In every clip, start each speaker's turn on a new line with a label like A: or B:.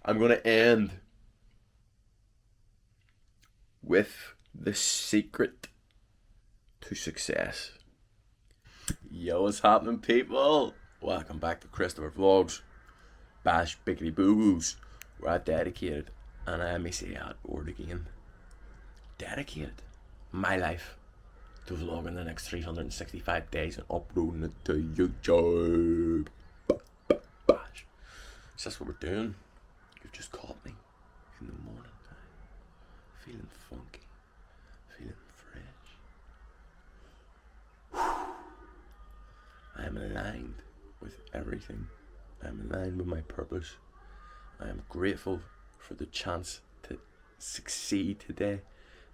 A: I'm going to end with the secret to success. Yo, what's happening, people? Welcome back to Christopher Vlogs. Bash Biggity Boo Boos. We're at dedicated, and I may say that word again. Dedicated my life to vlogging the next 365 days and uploading it to YouTube. Bash. So that's what we're doing. You've just caught me in the morning time, feeling funky, feeling fresh. I am aligned with everything. I am aligned with my purpose. I am grateful for the chance to succeed today.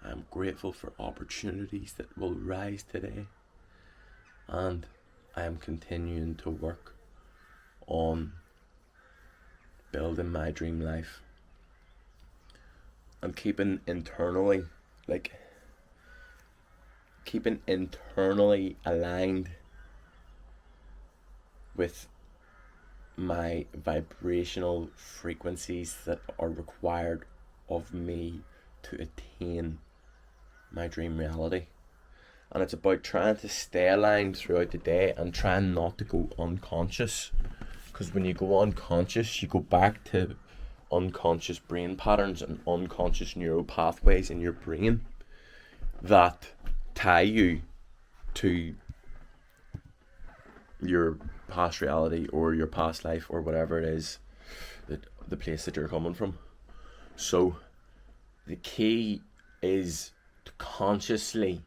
A: I am grateful for opportunities that will rise today. And I am continuing to work on building my dream life. I'm keeping internally aligned with my vibrational frequencies that are required of me to attain my dream reality. And it's about trying to stay aligned throughout the day and trying not to go unconscious, because when you go unconscious you go back to unconscious brain patterns and unconscious neural pathways in your brain that tie you to your past reality or your past life or whatever it is, that the place that you're coming from. So the key is to consciously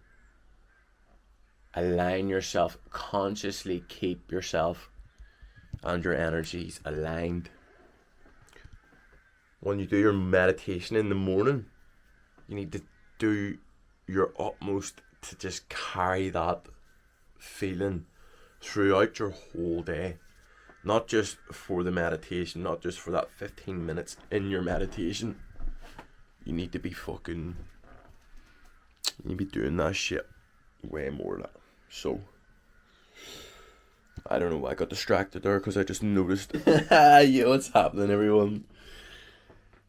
A: align yourself, consciously keep yourself and your energies aligned. When you do your meditation in the morning, you need to do your utmost to just carry that feeling throughout your whole day. Not just for the meditation, not just for that 15 minutes in your meditation. You need to be doing that shit way more of that. So I don't know why I got distracted there, because I just noticed. Yo, what's happening, everyone?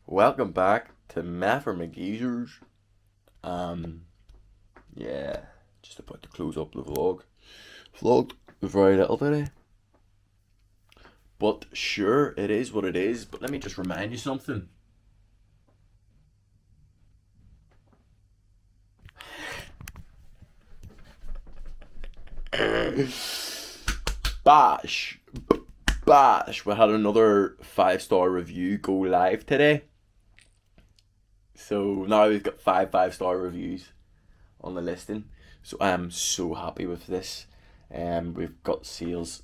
A: Welcome back to Math for McGeezers. Yeah, just about to close up the vlog. Vlogged very little today, but sure, it is what it is. But let me just remind you something. Bash, we had another 5-star review go live today. So now we've got 5-star reviews on the listing. So I am so happy with this. We've got sales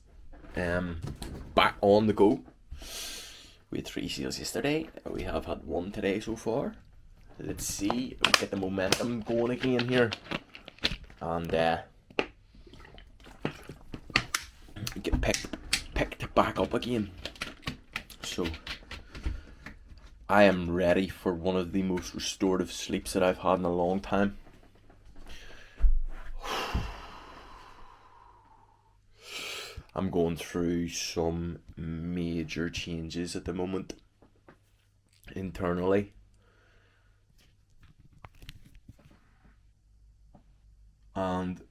A: back on the go. We had 3 sales yesterday. We have had 1 today so far. Let's see if we get the momentum going again here. And get picked back up again. So I am ready for one of the most restorative sleeps that I've had in a long time. I'm going through some major changes at the moment internally. And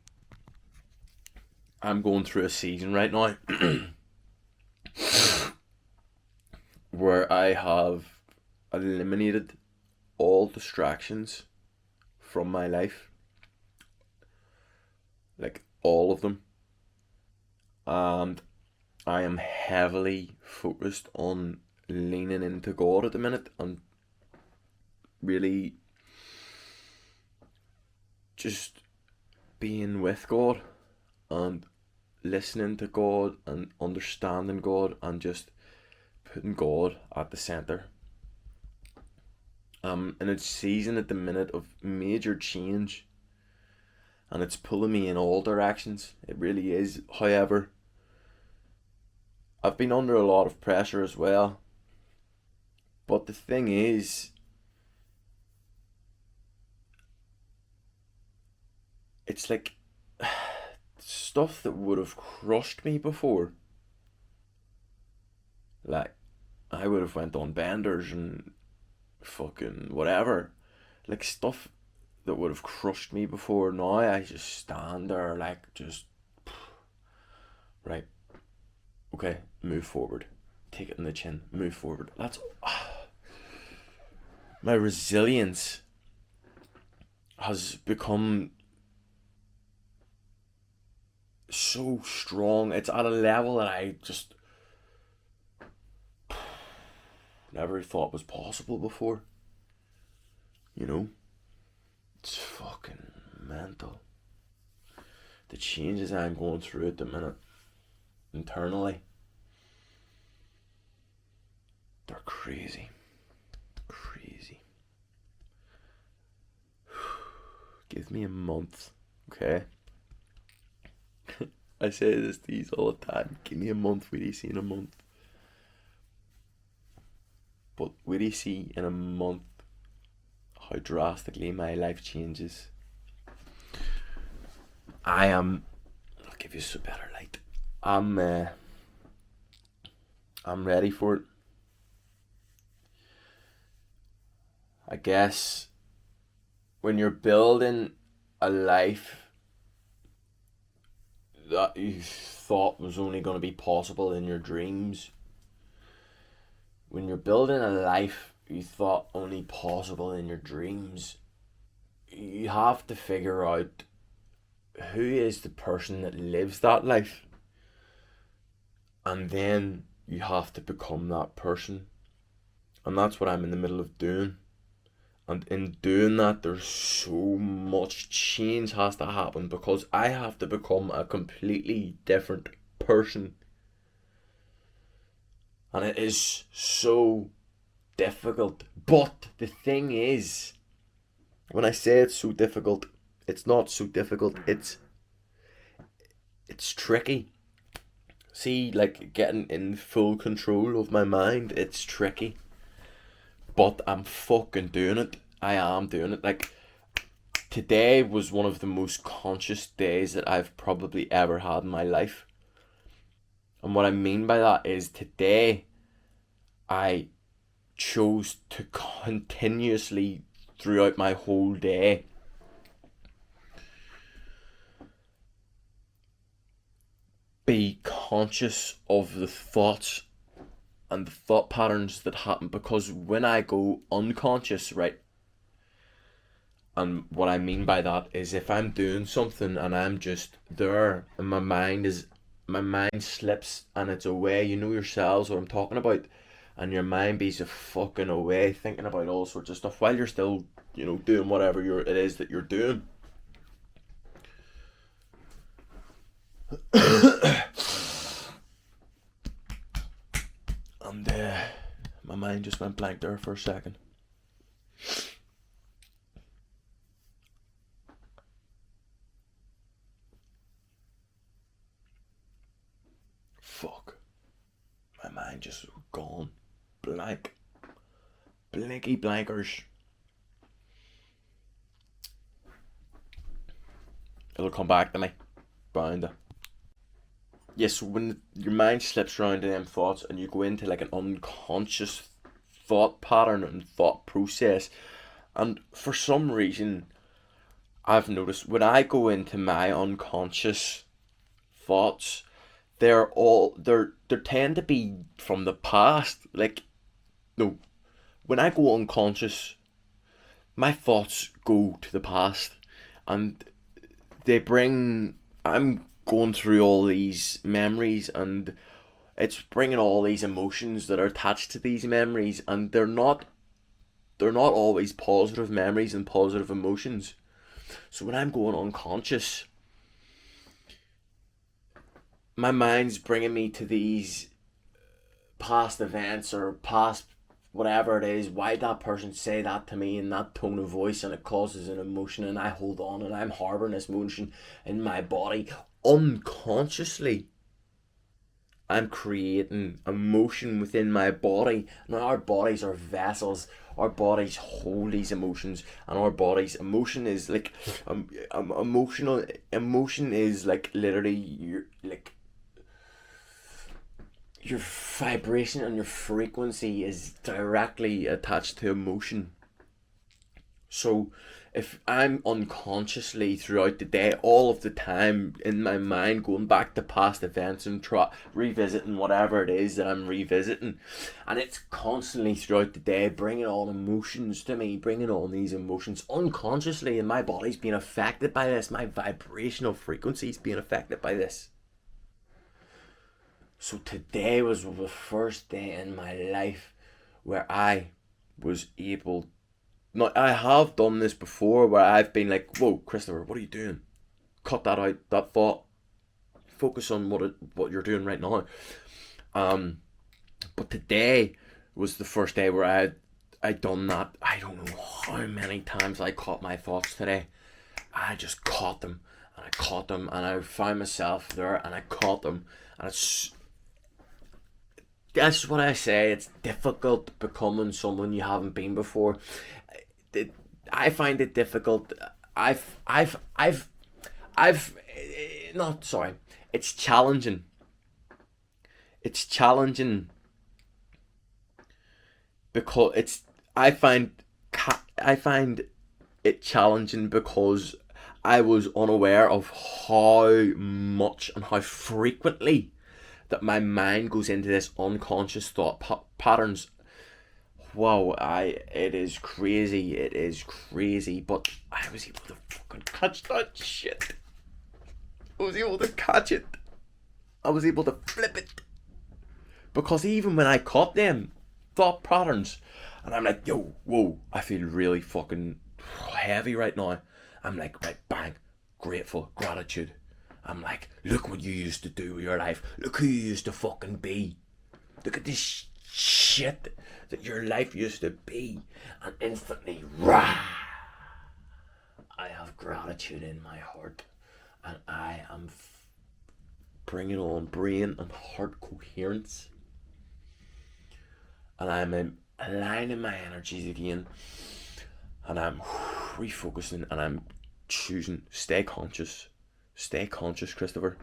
A: I'm going through a season right now where I have eliminated all distractions from my life. Like all of them. And I am heavily focused on leaning into God at the minute and really just being with God and listening to God and understanding God and just putting God at the centre. In a season at the minute of major change, and it's pulling me in all directions. It really is. However, I've been under a lot of pressure as well. But the thing is, it's like stuff that would have crushed me before, like I would have went on benders and fucking whatever. Like stuff that would have crushed me before. Now I just stand there like just right. Okay, move forward. Take it in the chin. Move forward. That's my resilience has become so strong. It's at a level that I just never thought was possible before. You know? It's fucking mental. The changes I'm going through at the minute, internally, they're crazy. Crazy. Give me a month, okay? I say this to these all the time. Give me a month, will you see in a month? But will you see in a month how drastically my life changes? I'll give you a better light. I'm ready for it. I guess when you're building a life that you thought was only going to be possible in your dreams, when you're building a life you thought only possible in your dreams, you have to figure out who is the person that lives that life, and then you have to become that person. And that's what I'm in the middle of doing. And in doing that, there's so much change has to happen because I have to become a completely different person. And it is so difficult. But the thing is, when I say it's so difficult, it's not so difficult. It's tricky. See, like getting in full control of my mind, it's tricky. But I'm fucking doing it. I am doing it. Like, today was one of the most conscious days that I've probably ever had in my life. And what I mean by that is today I chose to continuously throughout my whole day be conscious of the thoughts and the thought patterns that happen, because when I go unconscious, right, and what I mean by that is if I'm doing something and I'm just there and my mind slips and it's away, you know yourselves what I'm talking about, and your mind be fucking away thinking about all sorts of stuff while you're still, doing whatever it is that you're doing. And my mind just went blank there for a second. Fuck. My mind just gone blank. Blinky blankers. It'll come back to me. Bound. Yes, when your mind slips around to them thoughts and you go into like an unconscious thought pattern and thought process, and for some reason I've noticed when I go into my unconscious thoughts, they tend to be from the past. Like, no, when I go unconscious, my thoughts go to the past, and I'm going through all these memories, and it's bringing all these emotions that are attached to these memories, and they're not always positive memories and positive emotions. So when I'm going unconscious, my mind's bringing me to these past events or past whatever it is, why that person say that to me in that tone of voice, and it causes an emotion, and I hold on and I'm harboring this emotion in my body. Unconsciously, I'm creating emotion within my body. Now, our bodies are vessels. Our bodies hold these emotions, and our body's emotion is like emotion is like literally your vibration and your frequency is directly attached to emotion. So if I'm unconsciously throughout the day, all of the time in my mind, going back to past events and revisiting whatever it is that I'm revisiting, and it's constantly throughout the day bringing on emotions to me, bringing on these emotions unconsciously, and my body's being affected by this, my vibrational frequency's being affected by this. So today was the first day in my life where I was able. Now, I have done this before where I've been like, whoa, Christopher, what are you doing? Cut that out, that thought. Focus on what you're doing right now. But today was the first day where I done that. I don't know how many times I caught my thoughts today. I just caught them, and I caught them, and I found myself there, and I caught them. And that's what I say. It's difficult becoming someone you haven't been before. I find it difficult. Not sorry. It's challenging. It's challenging because I find it challenging because I was unaware of how much and how frequently that my mind goes into this unconscious thought patterns. Wow, it is crazy, but I was able to fucking catch that shit. I was able to catch it. I was able to flip it. Because even when I caught them thought patterns, and I'm like, yo, whoa, I feel really fucking heavy right now. I'm like, right, bang, grateful, gratitude. I'm like, look what you used to do with your life. Look who you used to fucking be. Look at this shit that your life used to be, and instantly, rah, I have gratitude in my heart, and I am bringing on brain and heart coherence, and I'm aligning my energies again, and I'm refocusing, and I'm choosing stay conscious, Christopher.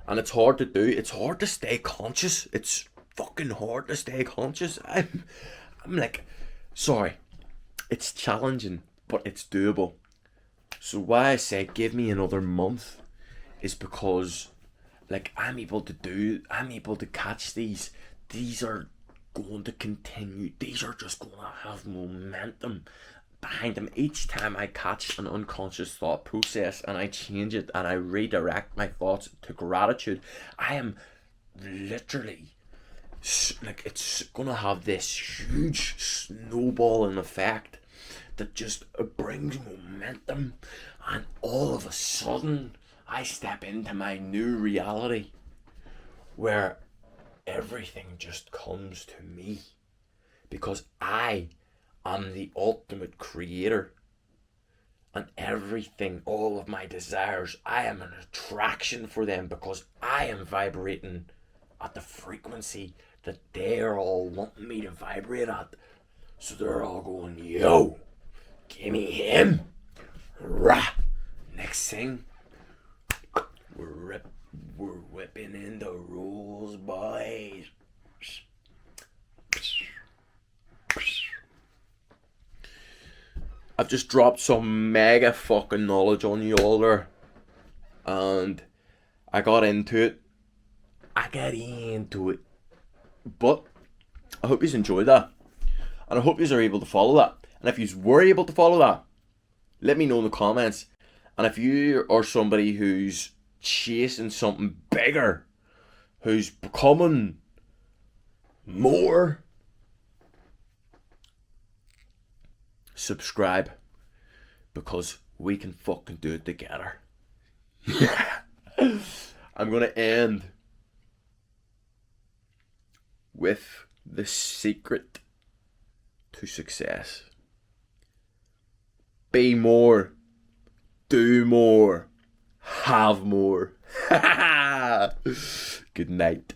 A: And it's hard to do. It's hard to stay conscious. It's fucking hard to stay conscious. I'm like, sorry. It's challenging, but it's doable. So why I say give me another month is because, like, I'm able to catch these. These are going to continue. These are just going to have momentum behind them. Each time I catch an unconscious thought process and I change it and I redirect my thoughts to gratitude, I am literally, like, it's gonna have this huge snowballing effect that just brings momentum, and all of a sudden I step into my new reality where everything just comes to me because I am the ultimate creator, and everything, all of my desires, I am an attraction for them because I am vibrating at the frequency that they're all wanting me to vibrate at. So they're all going, yo, give me him. Rah. Next thing, we're whipping in the rules, boys. I've just dropped some mega fucking knowledge on you all there, and I got into it. But I hope you enjoyed that, and I hope you are able to follow that. And if you were able to follow that, let me know in the comments. And if you are somebody who's chasing something bigger, who's becoming more, subscribe, because we can fucking do it together. I'm gonna end with the secret to success. Be more, do more, have more. Good night.